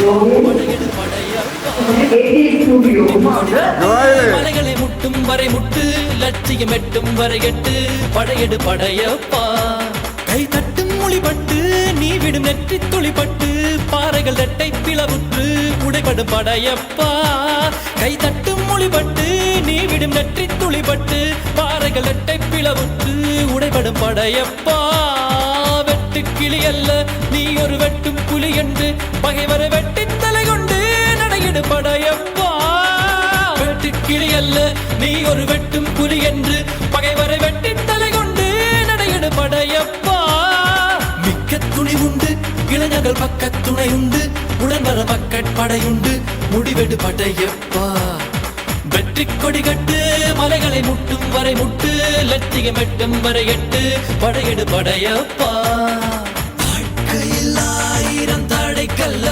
படையெடு படையப்பா மலைகளை முட்டும் வரை முட்டு லட்சியம் எட்டும் வரை எட்டு படையெடு படையப்பா கை தட்டும் மொழிபட்டு நீ விடும் நெற்றி துளிப்பட்டு பாறைகள் ரெட்டை பிளவுற்று உடைபடும் படையப்பா கை தட்டும் மொழிபட்டு நீ விடும் நெற்றி துளிப்பட்டு பாறைகள் ரெட்டை பிளவுற்று உடைபடும் படையப்பா வெட்டு கிளி அல்ல நீ ஒரு வெட்டும் புலி என்று பகைவரை வெட்டி தலை கொண்டு நடையிடு படையப்பா வெட்டு கிளி அல்ல நீ ஒரு வெட்டும் புலி என்று பகைவரை வெட்டி தலை கொண்டு நடையிடு படையப்பா மிக்க துணி உண்டு இளைஞர்கள் பக்க துணை உண்டு உடன்வர மக்கட் படையுண்டு முடிவெடு படையப்பா வெற்றி கொடி கட்டு மலைகளை முட்டும் வரை முட்டு லட்சியம் எட்டும் வரை எட்டு படையெடு படையப்பா வாழ்க்கையில் ஆயிரம் தடை கல்ல